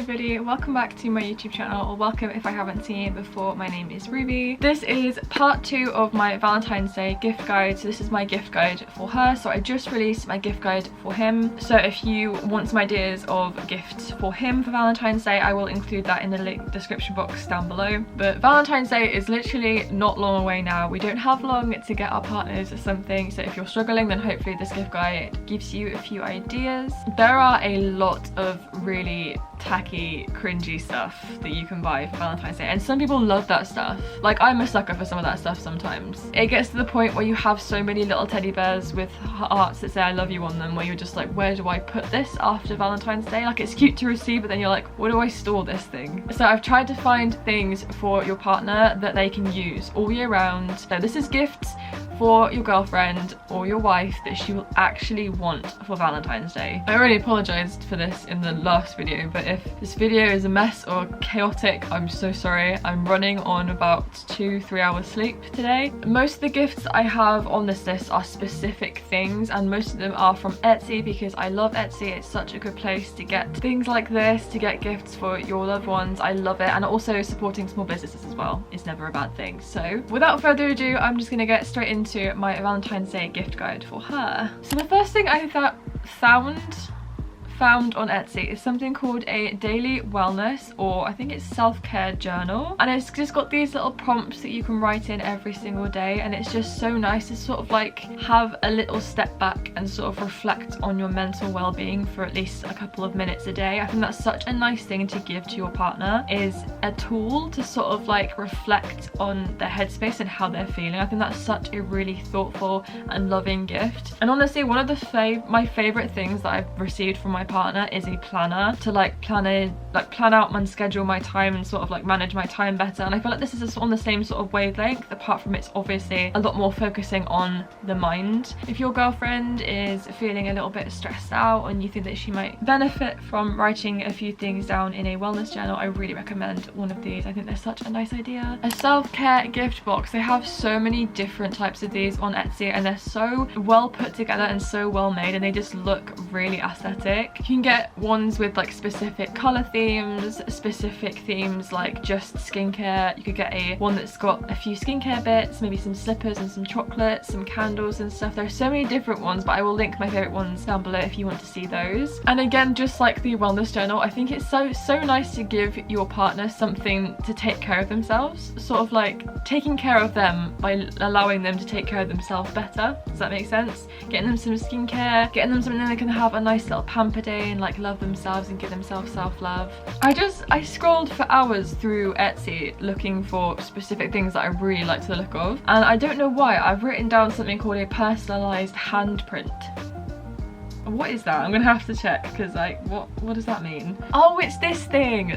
everybody, welcome back to my YouTube channel, or welcome if I haven't seen it before. My name is Ruby. This is part 2 of my Valentine's Day gift guide. So this is my gift guide for her. So I just released my gift guide for him. So if you want some ideas of gifts for him for Valentine's Day, I will include that in the link description box down below. But Valentine's Day is literally not long away now. We don't have long to get our partners something. So if you're struggling, then hopefully this gift guide gives you a few ideas. There are a lot of really tacky, cringy stuff that you can buy for Valentine's Day, and some people love that stuff. Like, I'm a sucker for some of that stuff sometimes. It gets to the point where you have so many little teddy bears with hearts that say I love you on them, where you're just like, where do I put this after Valentine's Day? Like, it's cute to receive, but then you're like, where do I store this thing? So I've tried to find things for your partner that they can use all year round. So this is gifts for your girlfriend or your wife that she will actually want for Valentine's Day. I already apologized for this in the last video, but if this video is a mess or chaotic, I'm so sorry. I'm running on about 2-3 hours sleep today. Most of the gifts I have on this list are specific things, and most of them are from Etsy because I love Etsy. It's such a good place to get things like this, to get gifts for your loved ones. I love it, and also supporting small businesses as well is never a bad thing. So without further ado, I'm just gonna get straight into my Valentine's Day gift guide for her. So the first thing I found on Etsy is something called a daily wellness, or I think it's self-care journal, and it's just got these little prompts that you can write in every single day, and it's just so nice to sort of like have a little step back and sort of reflect on your mental well-being for at least a couple of minutes a day. I think that's such a nice thing to give to your partner, is a tool to sort of like reflect on their headspace and how they're feeling. I think that's such a really thoughtful and loving gift. And honestly, one of the my favorite things that I've received from my partner is a planner to plan out and schedule my time and sort of like manage my time better. And I feel like this is on the same sort of wavelength, apart from it's obviously a lot more focusing on the mind. If your girlfriend is feeling a little bit stressed out and you think that she might benefit from writing a few things down in a wellness journal, I really recommend one of these. I think they're such a nice idea. A self-care gift box. They have so many different types of these on Etsy, and they're so well put together and so well made, and they just look really aesthetic. You can get ones with like specific color themes, specific themes like just skincare. You could get one that's got a few skincare bits, maybe some slippers and some chocolates, some candles and stuff. There are so many different ones, but I will link my favorite ones down below if you want to see those. And again, just like the wellness journal, I think it's so nice to give your partner something to take care of themselves, sort of like taking care of them by allowing them to take care of themselves better. Does that make sense? Getting them some skincare, getting them something they can have a nice little pamper day and like love themselves and give themselves self-love. I scrolled for hours through Etsy looking for specific things that I really like the look of, and I don't know why I've written down something called a personalized handprint. What is that? I'm gonna have to check, because like what does that mean? Oh, it's this thing.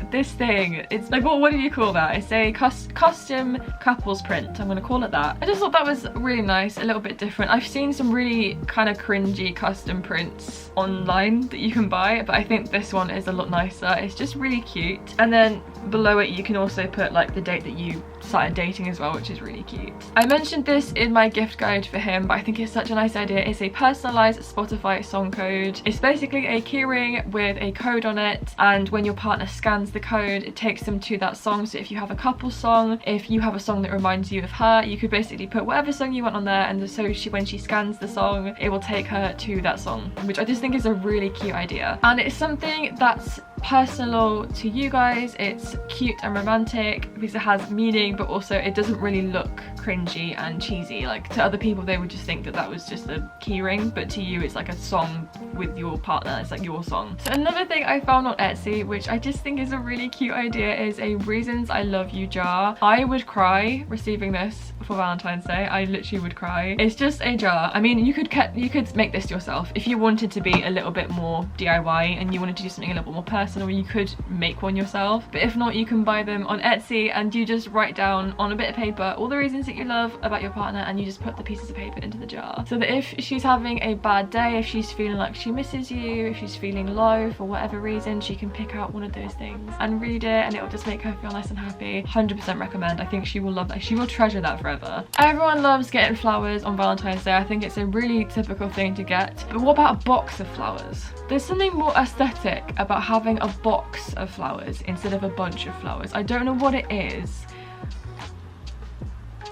It's like, what do you call that? It's a custom couples print. I'm gonna call it that. I just thought that was really nice, a little bit different. I've seen some really kind of cringy custom prints online that you can buy, but I think this one is a lot nicer. It's just really cute. And then below it you can also put like the date that you started dating as well, which is really cute. I mentioned this in my gift guide for him, but I think it's such a nice idea. It's a personalized Spotify song code. It's basically a keyring with a code on it, and when your partner scans the code, it takes them to that song. So if you have a couple song, if you have a song that reminds you of her, you could basically put whatever song you want on there, and so when she scans the song, it will take her to that song, which I just think is a really cute idea. And it's something that's personal to you guys. It's cute and romantic because it has meaning, but also it doesn't really look cringy and cheesy. Like, to other people they would just think that was just a keyring, but to you it's like a song with your partner. It's like your song. So another thing I found on Etsy, which I just think is a really cute idea, is a reasons I love you jar. I would cry receiving this for Valentine's Day. I literally would cry. It's just a jar. I mean, you could make this yourself if you wanted to be a little bit more DIY and you wanted to do something a little bit more personal. You could make one yourself, but if not, you can buy them on Etsy, and you just write down on a bit of paper all the reasons that you love about your partner, and you just put the pieces of paper into the jar, so that if she's having a bad day, if she's feeling like she misses you, if she's feeling low for whatever reason, she can pick out one of those things and read it, and it will just make her feel nice and happy. 100% recommend. I think she will love that. She will treasure that forever. Everyone loves getting flowers on Valentine's Day. I think it's a really typical thing to get, but what about a box of flowers? There's something more aesthetic about having a box of flowers instead of a bunch of flowers. I don't know what it is,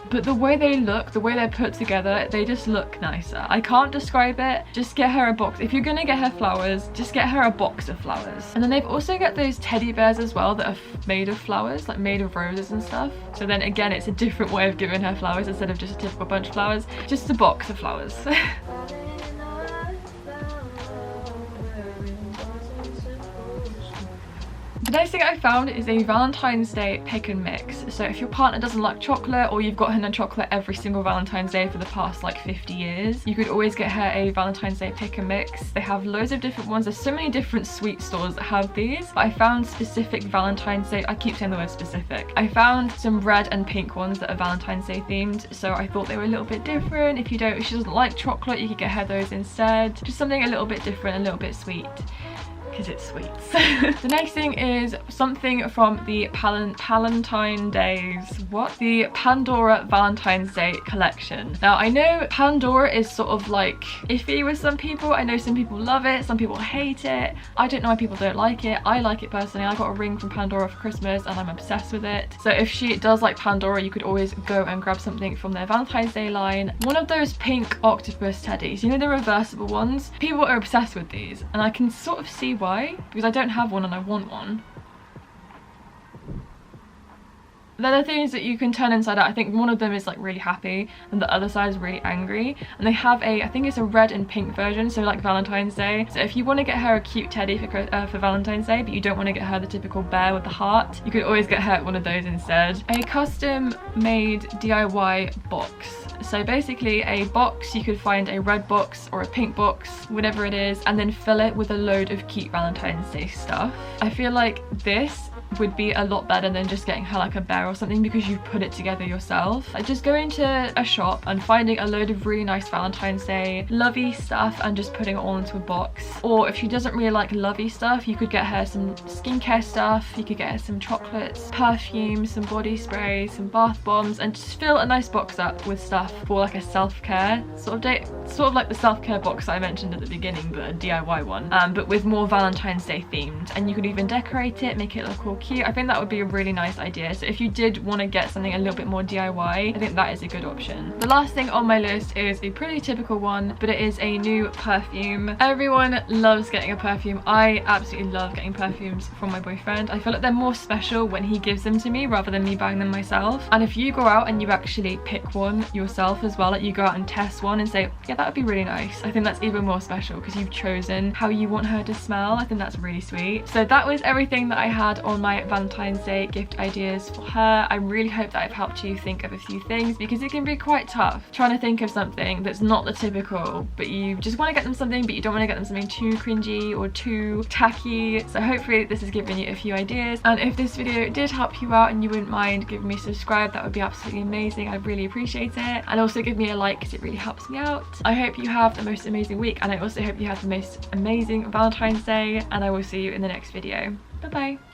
but the way they look, the way they're put together, they just look nicer. I can't describe it. Just get her a box. If you're gonna get her flowers, just get her a box of flowers. And then they've also got those teddy bears as well that are made of flowers, like made of roses and stuff. So then again, it's a different way of giving her flowers instead of just a typical bunch of flowers. Just a box of flowers. The next thing I found is a Valentine's Day pick and mix. So if your partner doesn't like chocolate, or you've got her no chocolate every single Valentine's Day for the past like 50 years, you could always get her a Valentine's Day pick and mix. They have loads of different ones. There's so many different sweet stores that have these, but I found specific Valentine's Day, I keep saying the word specific. I found some red and pink ones that are Valentine's Day themed, so I thought they were a little bit different. If she doesn't like chocolate, you could get her those instead. Just something a little bit different, a little bit sweet, because it's sweets. The next thing is something from the Valentine Days. What? The Pandora Valentine's Day collection. Now I know Pandora is sort of like iffy with some people. I know some people love it, some people hate it. I don't know why people don't like it. I like it personally. I got a ring from Pandora for Christmas and I'm obsessed with it. So if she does like Pandora, you could always go and grab something from their Valentine's Day line. One of those pink octopus teddies, you know, the reversible ones? People are obsessed with these and I can sort of see why, because I don't have one and I want one. They're the things that you can turn inside out. I think one of them is like really happy and the other side is really angry, and they have a, I think it's a red and pink version, so like Valentine's Day. So if you want to get her a cute teddy for Valentine's Day, but you don't want to get her the typical bear with the heart, you could always get her one of those instead. A custom made DIY box. So basically a box, you could find a red box or a pink box, whatever it is, and then fill it with a load of cute Valentine's Day stuff. I feel like this would be a lot better than just getting her like a bear or something, because you put it together yourself. Like just going to a shop and finding a load of really nice Valentine's Day lovey stuff and just putting it all into a box. Or if she doesn't really like lovey stuff, you could get her some skincare stuff, you could get her some chocolates, perfume, some body spray, some bath bombs, and just fill a nice box up with stuff for like a self-care sort of day, sort of like the self-care box that I mentioned at the beginning, but a DIY one, but with more Valentine's Day themed. And you could even decorate it, make it look all cute. I think that would be a really nice idea. So if you did want to get something a little bit more DIY, I think that is a good option. The last thing on my list is a pretty typical one, but it is a new perfume. Everyone loves getting a perfume. I absolutely love getting perfumes from my boyfriend. I feel like they're more special when he gives them to me rather than me buying them myself. And if you go out and you actually pick one yourself as well, like you go out and test one and say, yeah, that would be really nice, I think that's even more special because you've chosen how you want her to smell. I think that's really sweet. So that was everything that I had on my Valentine's Day gift ideas for her. I really hope that I've helped you think of a few things, because it can be quite tough trying to think of something that's not the typical, but you just want to get them something, but you don't want to get them something too cringy or too tacky. So hopefully this has given you a few ideas, and if this video did help you out and you wouldn't mind giving me a subscribe, that would be absolutely amazing. I'd really appreciate it. And also give me a like because it really helps me out. I hope you have the most amazing week, and I also hope you have the most amazing Valentine's Day, and I will see you in the next video. Bye bye.